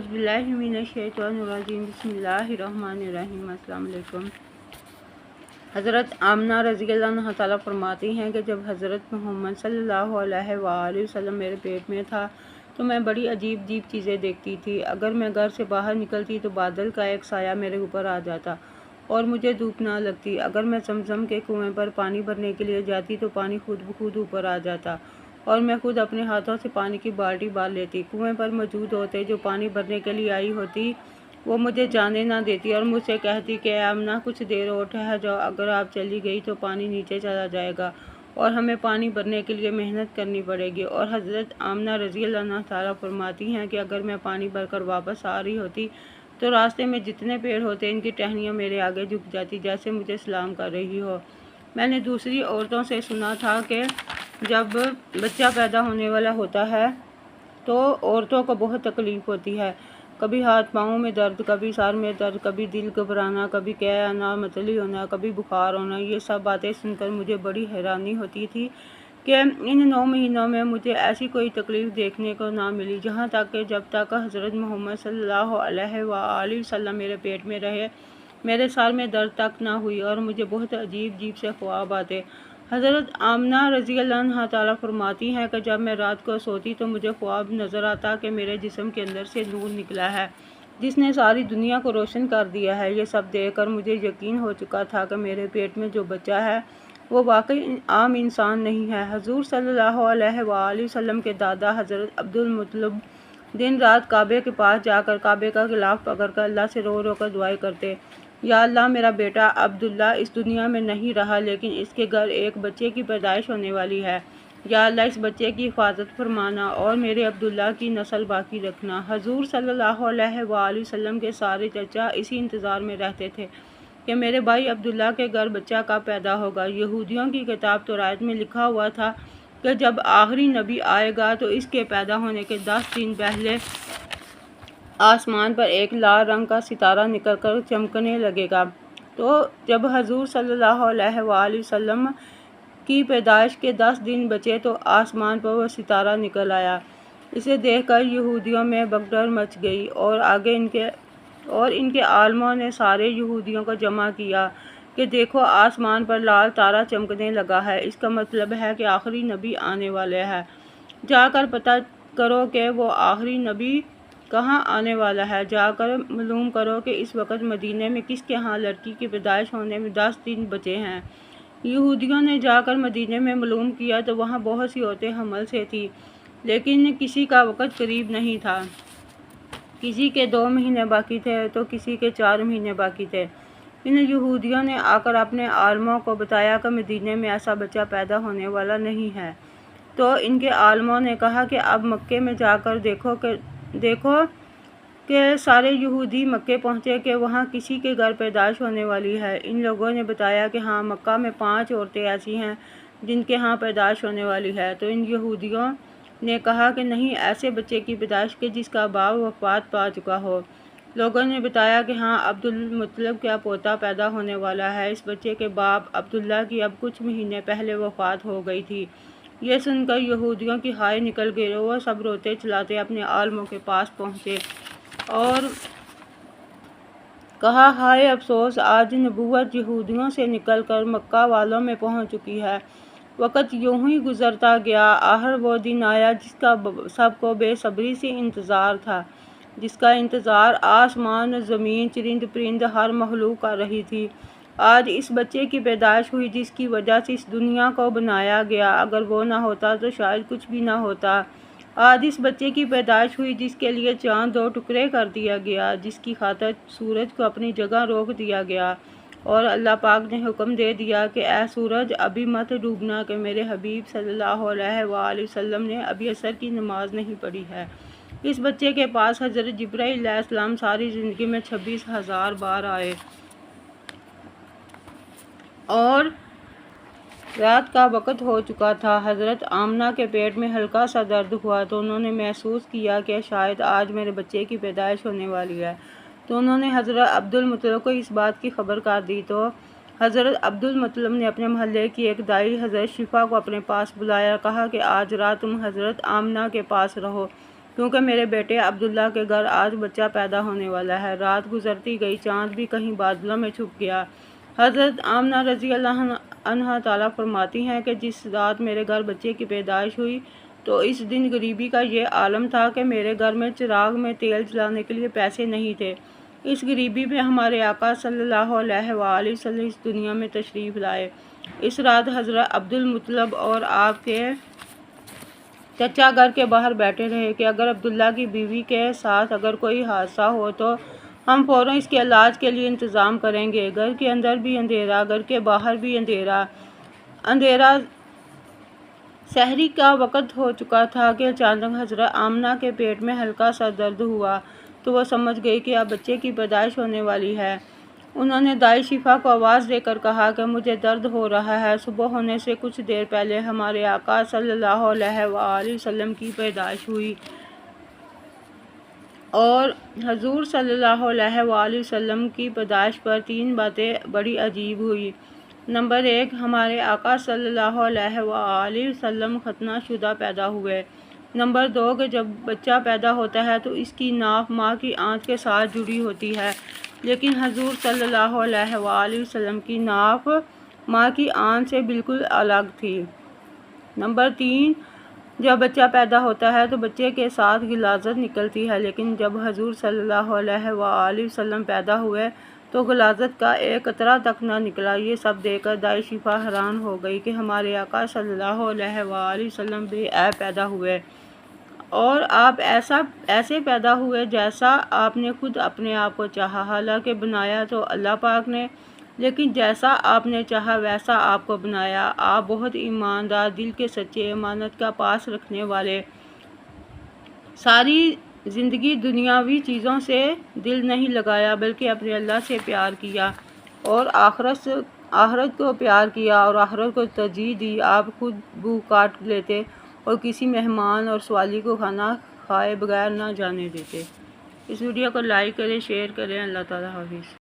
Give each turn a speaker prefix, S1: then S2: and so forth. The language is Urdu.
S1: اعوذ باللہ من الشیطان الرجیم بسم اللہ الرحمن الرحیم۔ السلام علیکم۔ حضرت آمنہ رضی اللہ عنہ تعالیٰ فرماتی ہیں کہ جب حضرت محمد صلی اللہ علیہ وآلہ وسلم میرے پیٹ میں تھا تو میں بڑی عجیب عجیب چیزیں دیکھتی تھی۔ اگر میں گھر سے باہر نکلتی تو بادل کا ایک سایہ میرے اوپر آ جاتا اور مجھے دھوپ نہ لگتی۔ اگر میں زمزم کے کنویں پر پانی بھرنے کے لیے جاتی تو پانی خود بخود اوپر آ جاتا اور میں خود اپنے ہاتھوں سے پانی کی بالٹی بھر لیتی۔ کنویں پر موجود عورتیں جو پانی بھرنے کے لیے آئی ہوتی وہ مجھے جانے نہ دیتی اور مجھ سے کہتی کہ اے آمنہ کچھ دیر اور ٹھہر جاؤ، اگر آپ چلی گئی تو پانی نیچے چلا جائے گا اور ہمیں پانی بھرنے کے لیے محنت کرنی پڑے گی۔ اور حضرت آمنہ رضی اللہ عنہا تعالیٰ فرماتی ہیں کہ اگر میں پانی بھر کر واپس آ رہی ہوتی تو راستے میں جتنے پیڑ ہوتے ان کی ٹہنیاں میرے آگے جھک جاتی جیسے مجھے سلام کر رہی ہو۔ میں نے دوسری عورتوں سے سنا تھا کہ جب بچہ پیدا ہونے والا ہوتا ہے تو عورتوں کو بہت تکلیف ہوتی ہے، کبھی ہاتھ پاؤں میں درد، کبھی سر میں درد، کبھی دل گھبرانا، کبھی قے آنا، متلی ہونا، کبھی بخار ہونا۔ یہ سب باتیں سن کر مجھے بڑی حیرانی ہوتی تھی کہ ان 9 مہینوں میں مجھے ایسی کوئی تکلیف دیکھنے کو نہ ملی، جہاں تک کہ جب تک حضرت محمد صلی اللہ علیہ وآلہ وسلم میرے پیٹ میں رہے میرے سر میں درد تک نہ ہوئی اور مجھے بہت عجیب عجیب سے خواب آتے۔ حضرت آمنہ رضی اللہ عنہا تعالیٰ فرماتی ہیں کہ جب میں رات کو سوتی تو مجھے خواب نظر آتا کہ میرے جسم کے اندر سے نور نکلا ہے جس نے ساری دنیا کو روشن کر دیا ہے۔ یہ سب دیکھ کر مجھے یقین ہو چکا تھا کہ میرے پیٹ میں جو بچہ ہے وہ واقعی عام انسان نہیں ہے۔ حضور صلی اللہ علیہ وآلہ وسلم کے دادا حضرت عبدالمطلب دن رات کعبے کے پاس جا کر کعبے کا غلاف پکڑ کر اللہ سے رو رو کر دعائیں کرتے، یا اللہ میرا بیٹا عبداللہ اس دنیا میں نہیں رہا لیکن اس کے گھر ایک بچے کی پیدائش ہونے والی ہے، یا اللہ اس بچے کی حفاظت فرمانا اور میرے عبداللہ کی نسل باقی رکھنا۔ حضور صلی اللہ علیہ وآلہ وسلم کے سارے چچا اسی انتظار میں رہتے تھے کہ میرے بھائی عبداللہ کے گھر بچہ کب پیدا ہوگا۔ یہودیوں کی کتاب توراۃ میں لکھا ہوا تھا کہ جب آخری نبی آئے گا تو اس کے پیدا ہونے کے 10 دن پہلے آسمان پر ایک لال رنگ کا ستارہ نکل کر چمکنے لگے گا۔ تو جب حضور صلی اللہ علیہ وآلہ وسلم کی پیدائش کے 10 دن بچے تو آسمان پر وہ ستارہ نکل آیا۔ اسے دیکھ کر یہودیوں میں بھگدڑ مچ گئی اور ان کے عالموں نے سارے یہودیوں کو جمع کیا کہ دیکھو آسمان پر لال تارا چمکنے لگا ہے، اس کا مطلب ہے کہ آخری نبی آنے والے ہیں، جا کر پتہ کرو کہ وہ آخری نبی کہاں آنے والا ہے، جا کر معلوم کرو کہ اس وقت مدینے میں کس کے ہاں لڑکی کی پیدائش ہونے میں 10 دن بچے ہیں۔ یہودیوں نے جا کر مدینے میں معلوم کیا تو وہاں بہت سی عورتیں حمل سے تھیں لیکن کسی کا وقت قریب نہیں تھا، کسی کے 2 مہینے باقی تھے تو کسی کے 4 مہینے باقی تھے۔ ان یہودیوں نے آ کر اپنے عالموں کو بتایا کہ مدینے میں ایسا بچہ پیدا ہونے والا نہیں ہے، تو ان کے عالموں نے کہا کہ اب مکے میں جا کر دیکھو کہ سارے یہودی مکے پہنچے کہ وہاں کسی کے گھر پیدائش ہونے والی ہے۔ ان لوگوں نے بتایا کہ ہاں مکہ میں 5 عورتیں ایسی ہیں جن کے ہاں پیدائش ہونے والی ہے، تو ان یہودیوں نے کہا کہ نہیں ایسے بچے کی پیدائش کے جس کا باپ وفات پا چکا ہو۔ لوگوں نے بتایا کہ ہاں عبدالمطلب کا پوتا پیدا ہونے والا ہے، اس بچے کے باپ عبداللہ کی اب کچھ مہینے پہلے وفات ہو گئی تھی۔ یہ سن کر یہودیوں کی ہائے نکل گئی اور وہ سب روتے چلاتے اپنے عالموں کے پاس پہنچے اور کہا ہائے افسوس، آج نبوت یہودیوں سے نکل کر مکہ والوں میں پہنچ چکی ہے۔ وقت یوں ہی گزرتا گیا، آخر وہ دن آیا جس کا سب کو بے صبری سے انتظار تھا، جس کا انتظار آسمان، زمین، چرند پرند ہر مخلوق کر رہی تھی۔ آج اس بچے کی پیدائش ہوئی جس کی وجہ سے اس دنیا کو بنایا گیا، اگر وہ نہ ہوتا تو شاید کچھ بھی نہ ہوتا۔ آج اس بچے کی پیدائش ہوئی جس کے لیے چاند 2 ٹکڑے کر دیا گیا، جس کی خاطر سورج کو اپنی جگہ روک دیا گیا اور اللہ پاک نے حکم دے دیا کہ اے سورج ابھی مت ڈوبنا کہ میرے حبیب صلی اللہ علیہ وآلہ وسلم نے ابھی عصر کی نماز نہیں پڑھی ہے۔ اس بچے کے پاس حضرت جبرائیل علیہ السلام ساری زندگی میں 26,000 بار آئے اور رات کا وقت ہو چکا تھا۔ حضرت آمنہ کے پیٹ میں ہلکا سا درد ہوا تو انہوں نے محسوس کیا کہ شاید آج میرے بچے کی پیدائش ہونے والی ہے، تو انہوں نے حضرت عبدالمطلب کو اس بات کی خبر کر دی۔ تو حضرت عبدالمطلب نے اپنے محلے کی ایک دائی حضرت شفا کو اپنے پاس بلایا اور کہا کہ آج رات تم حضرت آمنہ کے پاس رہو، کیونکہ میرے بیٹے عبداللہ کے گھر آج بچہ پیدا ہونے والا ہے۔ رات گزرتی گئی، چاند بھی کہیں بادلوں میں چھپ گیا۔ حضرت آمنہ رضی اللہ عنہا تعالیٰ فرماتی ہیں کہ جس رات میرے گھر بچے کی پیدائش ہوئی تو اس دن غریبی کا یہ عالم تھا کہ میرے گھر میں چراغ میں تیل جلانے کے لیے پیسے نہیں تھے۔ اس غریبی میں ہمارے آقا صلی اللہ علیہ وآلہ وسلم اس دنیا میں تشریف لائے۔ اس رات حضرت عبدالمطلب اور آپ کے چچا گھر کے باہر بیٹھے رہے کہ اگر عبداللہ کی بیوی کے ساتھ اگر کوئی حادثہ ہو تو ہم فوراً اس کے علاج کے لیے انتظام کریں گے۔ گھر کے اندر بھی اندھیرا، گھر کے باہر بھی اندھیرا۔ سحری کا وقت ہو چکا تھا کہ اچانک حضرت آمنہ کے پیٹ میں ہلکا سا درد ہوا تو وہ سمجھ گئی کہ اب بچے کی پیدائش ہونے والی ہے۔ انہوں نے دائی شفا کو آواز دے کر کہا کہ مجھے درد ہو رہا ہے۔ صبح ہونے سے کچھ دیر پہلے ہمارے آقا صلی اللہ علیہ وآلہ وسلم کی پیدائش ہوئی اور حضور صلی اللہ علیہ وآلہ وسلم کی پیدائش پر 3 باتیں بڑی عجیب ہوئی۔ نمبر 1، ہمارے آقا صلی اللہ علیہ وآلہ وسلم ختنہ شدہ پیدا ہوئے۔ نمبر 2، کہ جب بچہ پیدا ہوتا ہے تو اس کی ناف ماں کی آنت کے ساتھ جڑی ہوتی ہے، لیکن حضور صلی اللہ علیہ وآلہ وسلم کی ناف ماں کی آنت سے بالکل الگ تھی۔ نمبر 3، جب بچہ پیدا ہوتا ہے تو بچے کے ساتھ غلاظت نکلتی ہے، لیکن جب حضور صلی اللہ علیہ وآلہ وسلم پیدا ہوئے تو غلاظت کا ایک قطرہ تک نہ نکلا۔ یہ سب دیکھ کر دائی شفا حیران ہو گئی کہ ہمارے آقا صلی اللہ علیہ وآلہ وسلم بے عیب پیدا ہوئے اور آپ ایسے پیدا ہوئے جیسا آپ نے خود اپنے آپ کو چاہا۔ حالانکہ بنایا تو اللہ پاک نے، لیکن جیسا آپ نے چاہا ویسا آپ کو بنایا۔ آپ بہت ایماندار، دل کے سچے، امانت کا پاس رکھنے والے، ساری زندگی دنیاوی چیزوں سے دل نہیں لگایا بلکہ اپنے اللہ سے پیار کیا اور آخرت کو پیار کیا اور آخرت کو ترجیح دی۔ آپ خود بھوک کاٹ لیتے اور کسی مہمان اور سوالی کو کھانا کھائے بغیر نہ جانے دیتے۔ اس ویڈیو کو لائک کریں، شیئر کریں۔ اللہ تعالیٰ حافظ۔